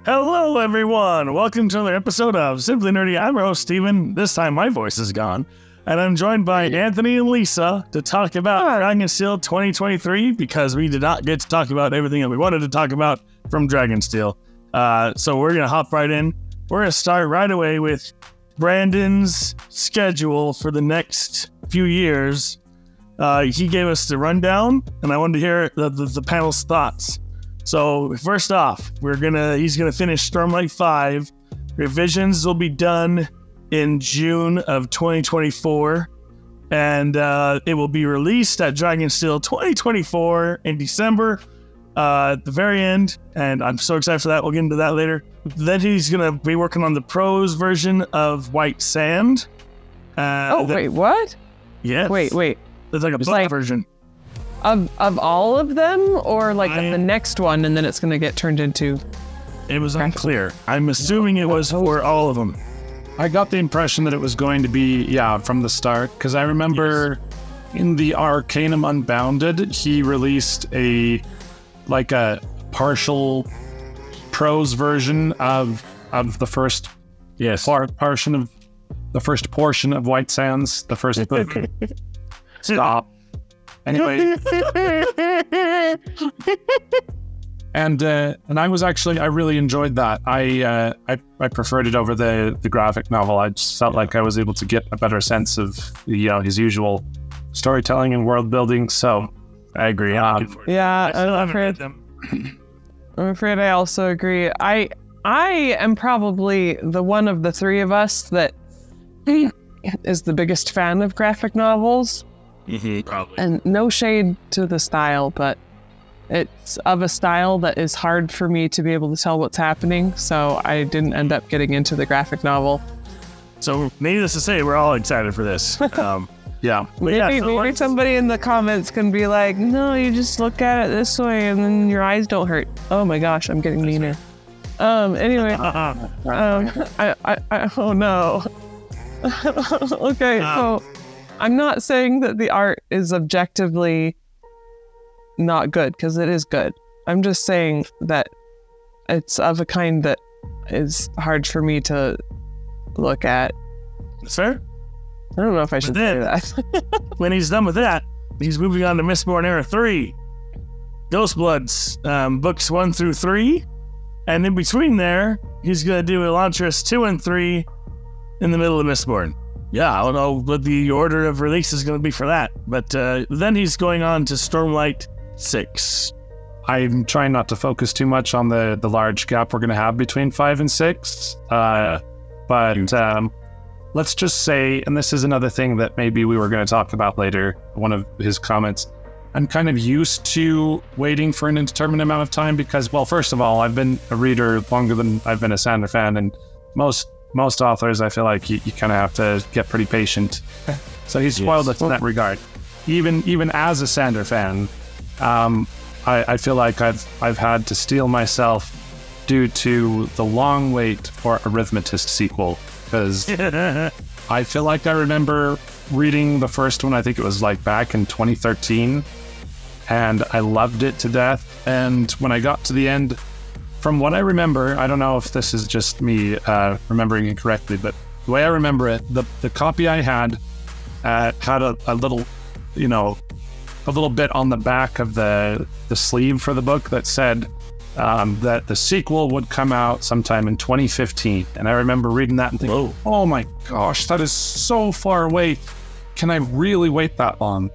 Hello, everyone. Welcome to another episode of Simply Nerdy. I'm your host, Steven. This time, my voice is gone. And I'm joined by Anthony and Lisa to talk about Dragonsteel 2023 because we did not get to talk about everything that we wanted to talk about from Dragonsteel. So we're going to hop right in. We're going to start right away with Brandon's schedule for the next few years. He gave us the rundown, and I wanted to hear the panel's thoughts. So first off, he's gonna finish Stormlight 5. Revisions will be done in June of 2024, and it will be released at Dragonsteel 2024 in December at the very end. And I'm so excited for that. We'll get into that later. Then he's gonna be working on the prose version of White Sand. Wait, what? Yes. Wait. There's like a book version. Of all of them, or like the next one, and then it's going to get turned into... It was unclear. I'm assuming it was for all of them. I got the impression that it was going to be, from the start, because I remember in the Arcanum Unbounded, he released a partial prose version of the first portion of White Sands, the first book. Stop. Anyway, and I really enjoyed that. I preferred it over the graphic novel. I just felt like I was able to get a better sense of his usual storytelling and world building. So I agree. I'm afraid I also agree. I am probably the one of the three of us that is the biggest fan of graphic novels. Probably. And no shade to the style, but it's of a style that is hard for me to be able to tell what's happening, so I didn't end up getting into the graphic novel. So needless to say, we're all excited for this. Maybe somebody in the comments can be like, no, you just look at it this way and then your eyes don't hurt. Oh my gosh, I'm getting meaner. Anyway. Oh no. Okay, so I'm not saying that the art is objectively not good, because it is good. I'm just saying that it's of a kind that is hard for me to look at. That's fair. I don't know if I should say that. When he's done with that, he's moving on to Mistborn Era 3. Ghostbloods, books 1 through 3. And in between there, he's going to do Elantris 2 and 3 in the middle of Mistborn. Yeah, I don't know what the order of release is going to be for that. But then he's going on to Stormlight 6. I'm trying not to focus too much on the large gap we're going to have between 5 and 6. But let's just say, and this is another thing that maybe we were going to talk about later, one of his comments, I'm kind of used to waiting for an indeterminate amount of time because, well, first of all, I've been a reader longer than I've been a Sander fan, and most authors, I feel like you kind of have to get pretty patient. So he's spoiled us in that regard. Even as a Sander fan, I feel like I've had to steel myself due to the long wait for Arithmetist sequel, because I feel like I remember reading the first one, I think it was like back in 2013, and I loved it to death. And when I got to the end, from what I remember, I don't know if this is just me remembering incorrectly, but the way I remember it, the copy I had had a little, a little bit on the back of the sleeve for the book that said that the sequel would come out sometime in 2015. And I remember reading that and thinking, oh my gosh, that is so far away. Can I really wait that long?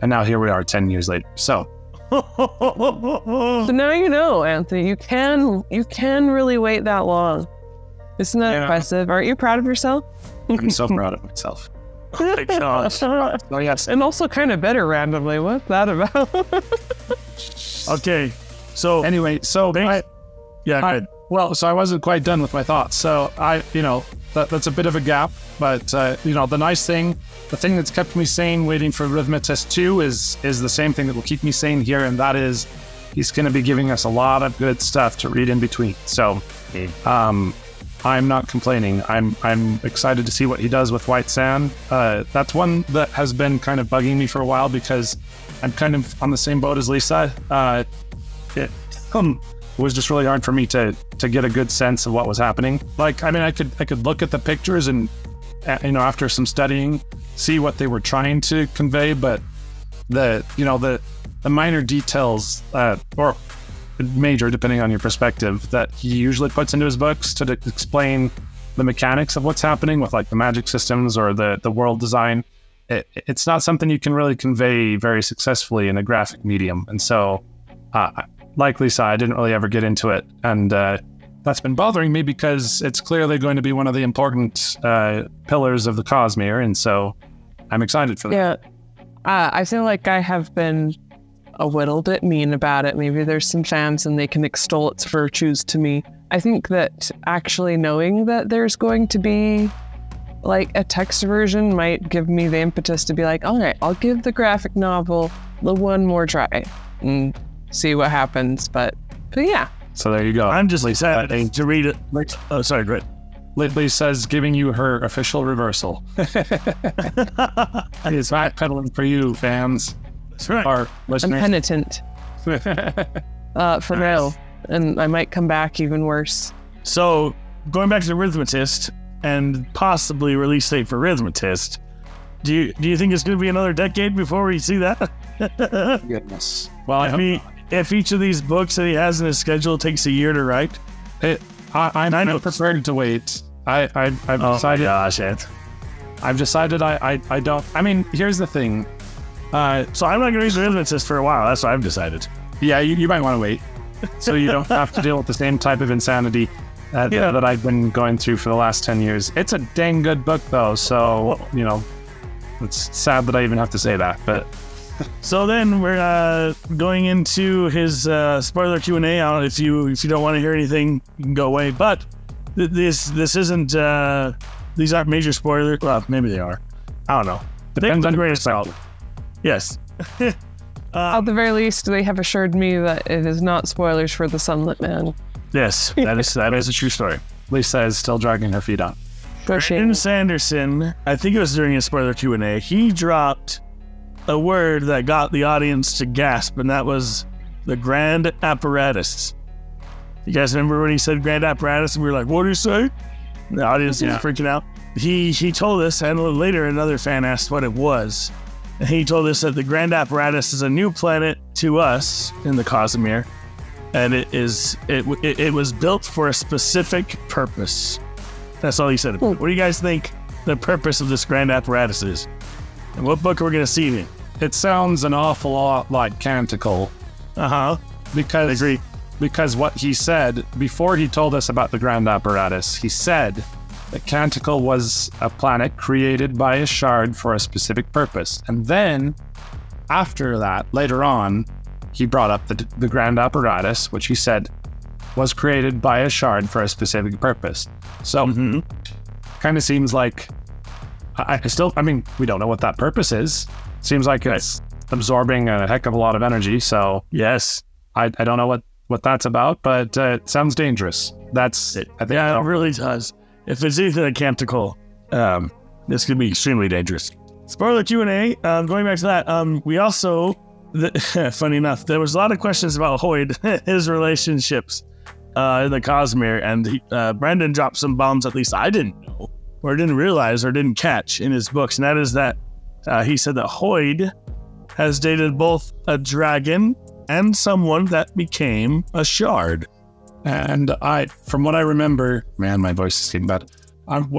And now here we are 10 years later. So now you know, Anthony, you can really wait that long. Isn't that impressive? Aren't you proud of yourself? I'm so proud of myself. Oh my gosh. Oh, yes. And also kind of better randomly. What's that about? Okay. So anyway, so so I wasn't quite done with my thoughts. So that's a bit of a gap, but the thing that's kept me sane waiting for Arithmetist 2 is the same thing that will keep me sane here, and that is he's going to be giving us a lot of good stuff to read in between. So I'm not complaining. I'm excited to see what he does with White Sand. That's one that has been kind of bugging me for a while because I'm kind of on the same boat as Lisa. was just really hard for me to get a good sense of what was happening. Like, I mean, I could look at the pictures and, you know, after some studying, see what they were trying to convey, but the minor details, or major, depending on your perspective, that he usually puts into his books to explain the mechanics of what's happening with like the magic systems or the world design, it's not something you can really convey very successfully in a graphic medium. And so, like Lisa, I didn't really ever get into it. And that's been bothering me because it's clearly going to be one of the important pillars of the Cosmere. And so I'm excited for that. Yeah. I feel like I have been a little bit mean about it. Maybe there's some fans and they can extol its virtues to me. I think that actually knowing that there's going to be like a text version might give me the impetus to be like, all right, I'll give the graphic novel the one more try and see what happens. But yeah. So there you go. I'm just excited to read it. Oh, sorry, great. Lisa's giving you her official reversal. It's backpedaling for you, fans. That's right. Our listeners. I'm penitent. For real. And I might come back even worse. So, going back to the Rhythmatist and possibly release date for Rhythmatist, do you think it's going to be another decade before we see that? Goodness. Well, if each of these books that he has in his schedule takes a year to write, I'm prepared to wait. I've decided. Gosh, I've decided I don't. I mean, here's the thing. So I'm not going to read the Rhythmatist for a while. That's what I've decided. Yeah, you might want to wait, so you don't have to deal with the same type of insanity that I've been going through for the last 10 years. It's a dang good book, though. So you know, it's sad that I even have to say that, but. So then we're going into his spoiler Q&A. If you don't want to hear anything, you can go away. But this isn't. These aren't major spoilers. Well, maybe they are. I don't know. Depends on the greatest out. Yes. At the very least, they have assured me that it is not spoilers for the Sunlit Man. Yes, that is a true story. Lisa is still dragging her feet on. Brandon Sanderson, I think it was during his spoiler Q&A, he dropped a word that got the audience to gasp, and that was the grand apparatus. You guys remember when he said grand apparatus, and we were like, what did he say? And the audience was freaking out. He told us, and later another fan asked what it was. And he told us that the grand apparatus is a new planet to us in the Cosmere, and it was built for a specific purpose. That's all he said. What do you guys think the purpose of this grand apparatus is? And what book are we going to see it in? It sounds an awful lot like Canticle. Because I agree. Because what he said before he told us about the grand apparatus, he said that Canticle was a planet created by a shard for a specific purpose. And then after that, later on, he brought up the grand apparatus, which he said was created by a shard for a specific purpose. So kind of seems like I mean, we don't know what that purpose is. Seems like it's absorbing a heck of a lot of energy. So yes, I don't know what that's about, but it sounds dangerous. That's it. I think it really does. If it's anything like Canticle, this could be extremely dangerous. Spoiler Q&A, going back to that, we also, funny enough, there was a lot of questions about Hoyd, his relationships in the Cosmere, and Brandon dropped some bombs at least I didn't know, or didn't realize, or didn't catch in his books, and that is that he said that Hoyd has dated both a dragon and someone that became a shard. And from what I remember, man, my voice is getting bad.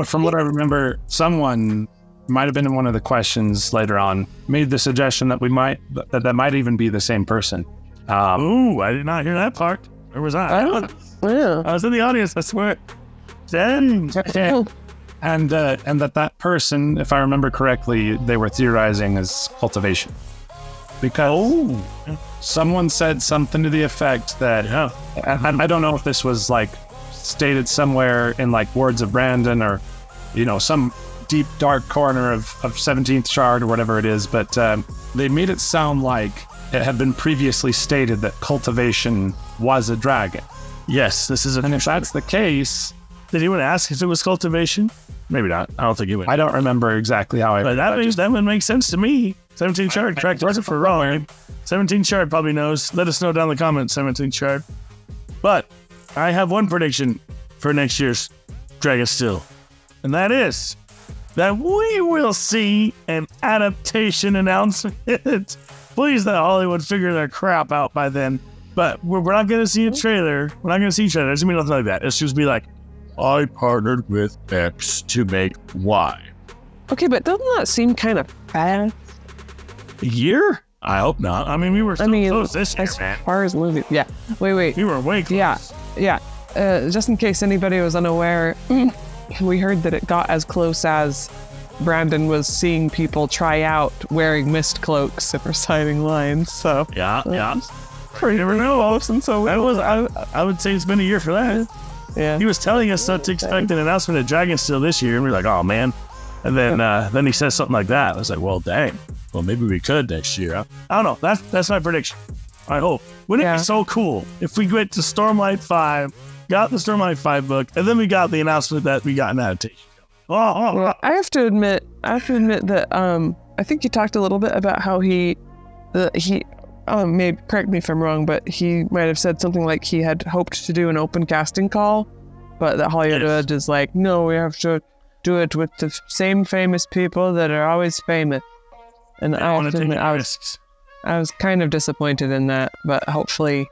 From what I remember, someone might have been in one of the questions later on made the suggestion that that might even be the same person. Ooh, I did not hear that part. Where was I? I was in the audience, I swear. Dang. And that person, if I remember correctly, they were theorizing as cultivation. Because someone said something to the effect that, I don't know if this was like stated somewhere in like Words of Brandon or, you know, some deep dark corner of 17th Shard or whatever it is, but they made it sound like it had been previously stated that cultivation was a dragon. Yes, this is and if that's the case... Did anyone ask if it was cultivation? Maybe not. I don't think he would. I don't remember exactly how I... But that would make sense to me. 17 Shard, correct. Wasn't for wrong. 17 Shard probably knows. Let us know down in the comments, 17 Shard. But I have one prediction for next year's Dragonsteel, and that is that we will see an adaptation announcement. Please let Hollywood figure their crap out by then. But we're not going to see a trailer. We're not going to see a trailer. It doesn't mean nothing like that. It's just be like, I partnered with X to make Y. Okay, but doesn't that seem kind of fast? A year? I hope not. I mean, we were so close this year, man. As far as movies, yeah. Wait. We were way close. Yeah. Just in case anybody was unaware, we heard that it got as close as Brandon was seeing people try out wearing mist cloaks and reciting lines. So Yeah. You never know. And so I would say it's been a year for that. Yeah. He was telling us to expect an announcement at Dragonsteel this year, and we were like, oh, man. And then he says something like that. I was like, well, dang. Well, maybe we could next year. I don't know. That's my prediction. I hope. Wouldn't it be so cool if we went to Stormlight 5, got the Stormlight 5 book, and then we got the announcement that we got an adaptation? Well, I have to admit that I think you talked a little bit about how he maybe correct me if I'm wrong, but he might have said something like he had hoped to do an open casting call, but that Hollywood is like, no, we have to do it with the same famous people that are always famous. And I have to admit, I was kind of disappointed in that, but hopefully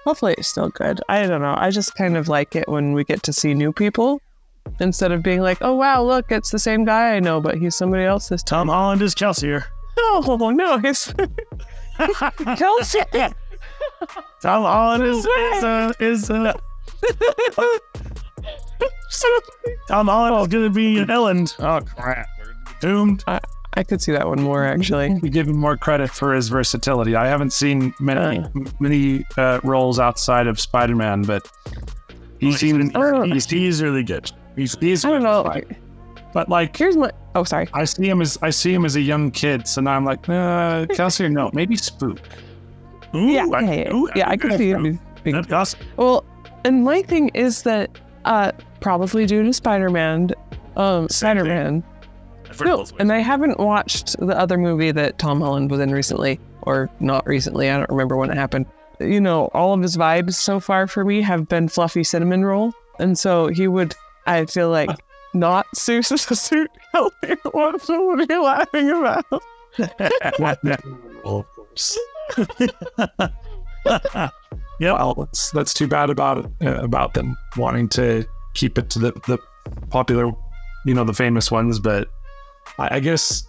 it's still good. I don't know. I just kind of like it when we get to see new people instead of being like, oh wow, look, it's the same guy I know, but he's somebody else this time. Tom Holland is Kelsey here. Oh no, he's Kelsey. Tom Holland is Tom Holland is gonna be an Ellen. Oh crap, we're doomed. I could see that one more, actually. We give him more credit for his versatility. I haven't seen many roles outside of Spider-Man, but he's really good. He's I don't know. But like, Here's my. Oh, sorry. I see him as a young kid, so now I'm like, Kelsey, or no, maybe Spook. Yeah, I could see him being. That's awesome. Well, and my thing is that probably due to Spider-Man. No, and I haven't watched the other movie that Tom Holland was in recently, or not recently. I don't remember when it happened. You know, all of his vibes so far for me have been fluffy cinnamon roll, and so he would. I feel like not suit healthy. What are you laughing about? Well, of course. Yeah, well, that's too bad about them wanting to keep it to the popular, the famous ones, but. I guess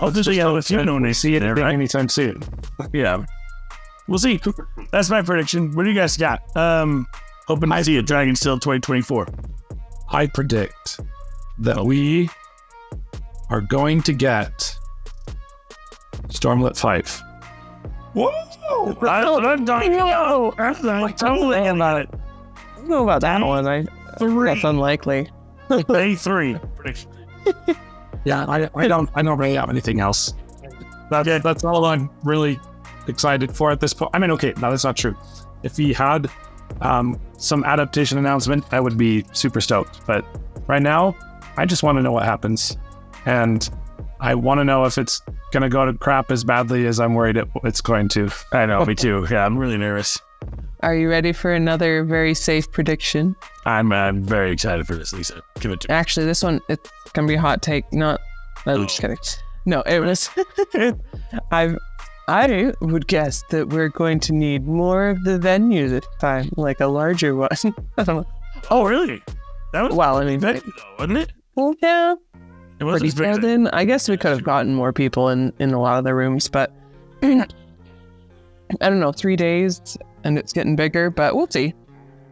if you don't see it anytime soon. Yeah. We'll see. That's my prediction. What do you guys got? Hoping to see a Dragonsteel 2024. I predict that we are going to get Stormlit 5. Whoa! I'm dying. I'm totally about it. I don't know about that one. That's unlikely. A3 prediction. Yeah, I don't really have anything else. That's all I'm really excited for at this point. I mean, okay, no, that's not true. If he had some adaptation announcement, I would be super stoked. But right now, I just want to know what happens. And I want to know if it's going to go to crap as badly as I'm worried it's going to. I know, me too. Yeah, I'm really nervous. Are you ready for another very safe prediction? I'm very excited for this, Lisa. Give it to me. Actually, this one, it's going to be a hot take. I'm just kidding. No, it was... I would guess that we're going to need more of the venue this time, like a larger one. I don't know. Oh, really? That was venue, though, wasn't it? Well, yeah. It was pretty fair then. I guess we could have gotten more people in a lot of the rooms, but I don't know, 3 days and it's getting bigger, but we'll see.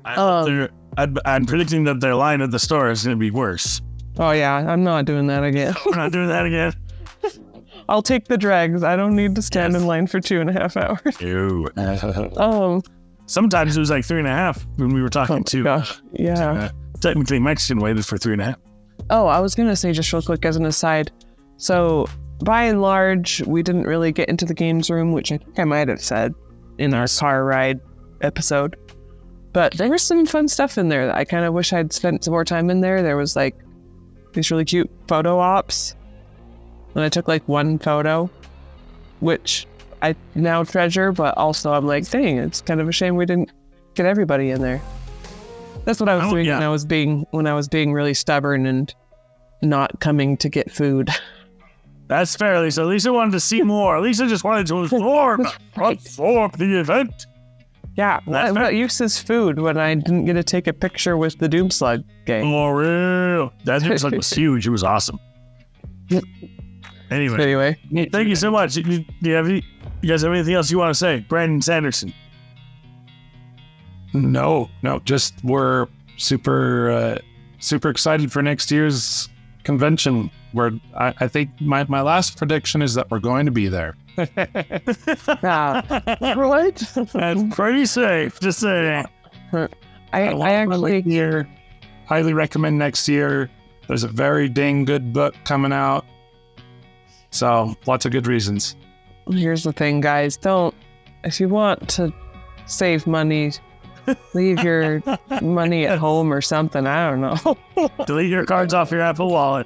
I'm predicting that their line at the store is going to be worse. Oh yeah, I'm not doing that again. We're not doing that again. I'll take the drags. I don't need to stand in line for 2.5 hours. Ew. Sometimes it was like 3.5 when we were talking to. Gosh. Yeah. Technically, Mexican waited for 3.5. Oh, I was gonna say just real quick as an aside. So by and large, we didn't really get into the games room, which I think I might have said in our car ride episode. But there was some fun stuff in there that I kind of wish I'd spent some more time in there. There was like these really cute photo ops. And I took like one photo, which I now treasure, but also I'm like, dang, it's kind of a shame we didn't Get everybody in there. That's what I was doing when I was being really stubborn and not coming to get food. That's fair, Lisa. Lisa wanted to see more. Lisa just wanted to absorb the event. Yeah, what use is food when I didn't get to take a picture with the Doomslug gang? Oh, real. That Doomslug was huge. It was awesome. Anyway, thank you so much. Do you guys have anything else you want to say? Brandon Sanderson. No, just we're super excited for next year's convention. I think my last prediction is that we're going to be there. Right? That's pretty safe, just saying. I actually highly recommend next year. There's a very dang good book coming out. So lots of good reasons. Here's the thing, guys. If you want to save money, leave your money at home or something. I don't know. Delete your cards off your Apple Wallet.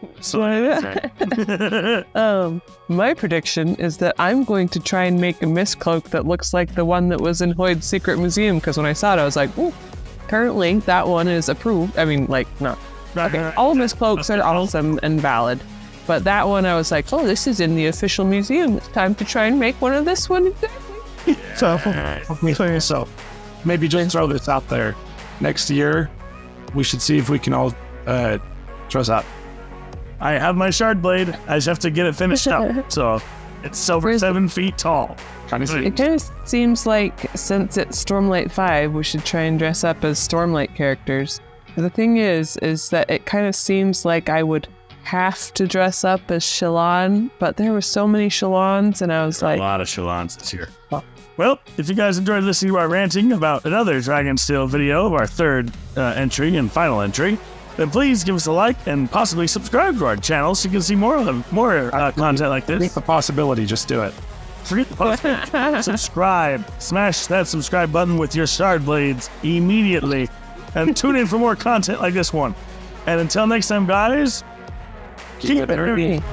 My prediction is that I'm going to try and make a mist cloak that looks like the one that was in Hoyd's Secret Museum, because when I saw it, I was like, ooh, currently that one is approved. I mean, like, no. Okay, all mist cloaks are awesome and valid. But that one, I was like, oh, this is in the official museum. It's time to try and make one of this one exactly. So maybe just throw this out there. Next year, we should see if we can all dress up. I have my shard blade. I just have to get it finished up. So it's over 7 feet tall. It kind of seems like since it's Stormlight 5, we should try and dress up as Stormlight characters. The thing is that it kind of seems like I would have to dress up as Shallan, but there were so many Shallans, and I was like... A lot of Shallans this year. Oh. Well, if you guys enjoyed listening to our ranting about another Dragonsteel video of our third entry and final entry, then please give us a like and possibly subscribe to our channel so you can see more content like this. Forget the possibility, just do it. Forget the possibility. Subscribe. Smash that subscribe button with your shard blades immediately. And tune in for more content like this one. And until next time, guys, keep it nerdy.